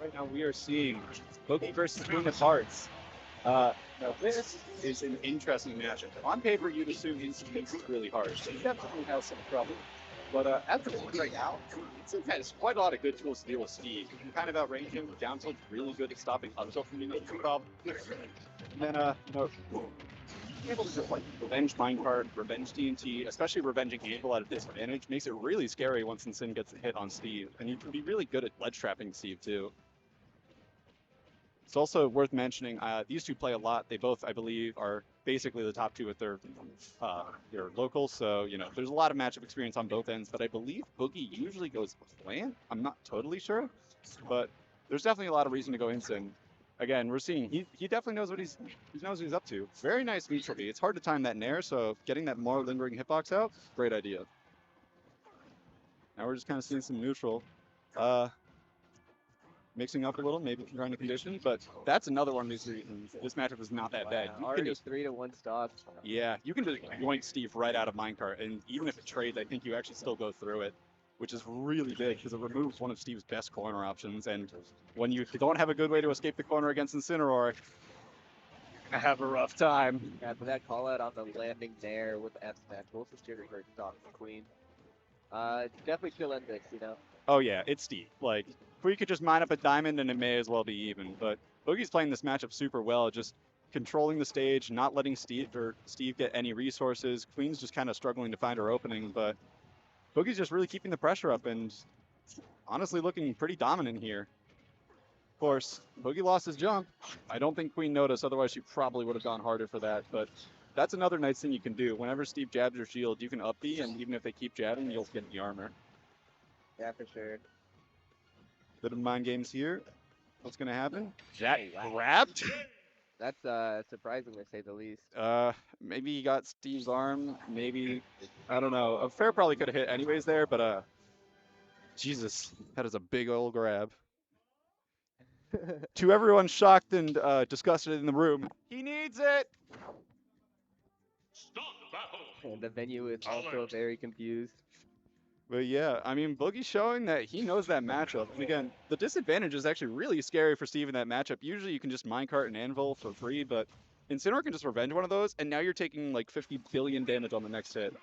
Right now we are seeing Boogie versus Queen of Hearts. Now this is an interesting matchup. On paper, you'd assume Instinct is really hard. He definitely has some trouble. But at the moment right now, Instinct has quite a lot of good tools to deal with Steve. You can kind of outrange him. Down tilt's really good at stopping up tilt from being a problem. And then, being able to just like revenge minecart, revenge TNT, especially revenging Anvil at a disadvantage, makes it really scary once Sin gets a hit on Steve. And you can be really good at ledge trapping Steve too. It's also worth mentioning, these two play a lot. They both, I believe, are basically the top two at their locals. So, there's a lot of matchup experience on both ends, but I believe Boogie usually goes plant. I'm not totally sure, but there's definitely a lot of reason to go Incin. Again, we're seeing he definitely knows what he knows what he's up to. Very nice neutral B. It's hard to time that nair, so getting that more lingering hitbox out, great idea. Now we're just kind of seeing some neutral. Mixing up a little, maybe trying to condition, but that's another one of these reasons. This matchup is not that bad. You already just 3-to-1 stock. Yeah, you can just yoink Steve right out of minecart, and even if it trades, I think you actually still go through it, which is really big because it removes one of Steve's best corner options. And when you don't have a good way to escape the corner against Incineroar, you're gonna have a rough time. Yeah, but that call out on the landing there with F smash, both the Jigger hurt stock the Queen. Definitely kill Endix, Oh yeah, it's Steve. Like, if we could just mine up a diamond and it may as well be even. But Boogie's playing this matchup super well, just controlling the stage, not letting Steve get any resources. Queen's just kind of struggling to find her opening, but Boogie's just really keeping the pressure up and honestly looking pretty dominant here. Of course, Boogie lost his jump. I don't think Queen noticed, otherwise she probably would have gone harder for that. But that's another nice thing you can do. Whenever Steve jabs your shield, you can up B, and even if they keep jabbing, you'll get the armor. Yeah, for sure. Bit of mind games here. What's going to happen? That grabbed? That's surprising to say the least. Maybe he got Steve's arm. Maybe, I don't know. A fair probably could have hit anyways there, but Jesus, that is a big old grab. To everyone shocked and disgusted in the room, he needs it! And the venue is also very confused. But yeah, I mean, Boogie's showing that he knows that matchup. And again, the disadvantage is actually really scary for Steve in that matchup. Usually you can just minecart and anvil for free, but Incineroar can just revenge one of those, and now you're taking like 50 billion damage on the next hit.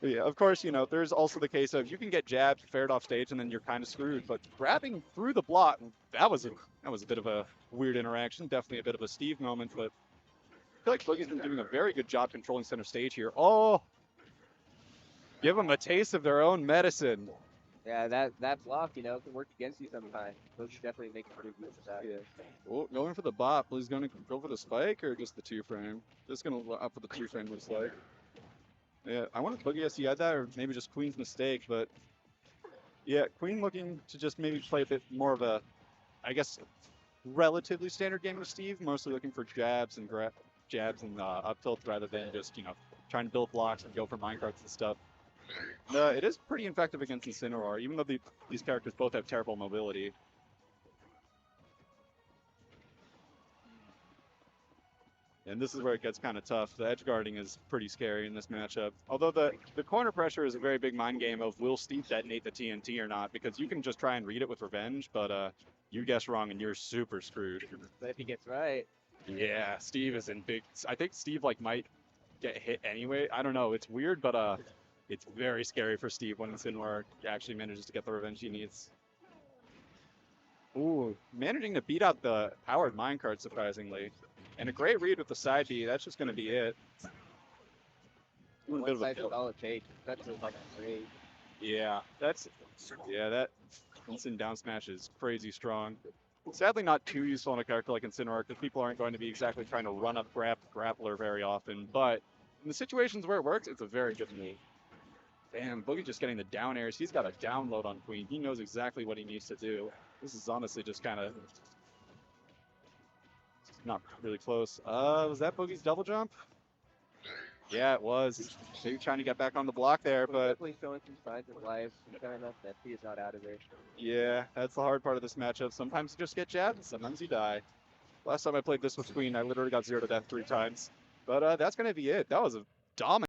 But yeah, of course, there's also the case of you can get jabbed, ferret off stage, and then you're kind of screwed. But grabbing through the block, that was a bit of a weird interaction. Definitely a bit of a Steve moment, but I feel like Boogie's been doing a very good job controlling center stage here. Oh! Give them a taste of their own medicine. Yeah, that block, can work against you sometimes. Those definitely make a pretty good stuff. Yeah. Oh, going for the bop. He's going to go for the spike or just the 2-frame? Just going to up for the 2-frame looks like. Yeah, I wanted Boogie SC had that, or maybe just Queen's mistake, but yeah, Queen looking to just maybe play a bit more of a, I guess, relatively standard game with Steve, mostly looking for jabs and up tilt rather than just, trying to build blocks and go for minecarts and stuff. It is pretty effective against Incineroar, even though these characters both have terrible mobility. And this is where it gets kind of tough. The edge guarding is pretty scary in this matchup. Although the corner pressure is a very big mind game of will Steve detonate the TNT or not, because you can just try and read it with revenge, but you guess wrong and you're super screwed. But if he gets right. Yeah, Steve is in big... I think Steve might get hit anyway. I don't know. It's weird, but it's very scary for Steve when Incineroar actually manages to get the revenge he needs. Ooh, managing to beat out the powered minecart, surprisingly. And a great read with the side B. That's just going to be it. One side of all it takes. That's great. Yeah, that instant down smash is crazy strong. Sadly not too useful on a character like Incineroar because people aren't going to be exactly trying to run up grappler very often, but in the situations where it works, it's a very good move. Damn, Boogie just getting the down airs. He's got a download on Queen. He knows exactly what he needs to do. This is honestly just kind of not really close. Was that Boogie's double jump? Yeah, it was. Maybe trying to get back on the block there, but definitely showing some signs of life. Fair enough that he is not out of there. Yeah, that's the hard part of this matchup. Sometimes you just get jabbed, sometimes you die. Last time I played this with Queen, I literally got 0 to death 3 times. But that's going to be it. That was a dominant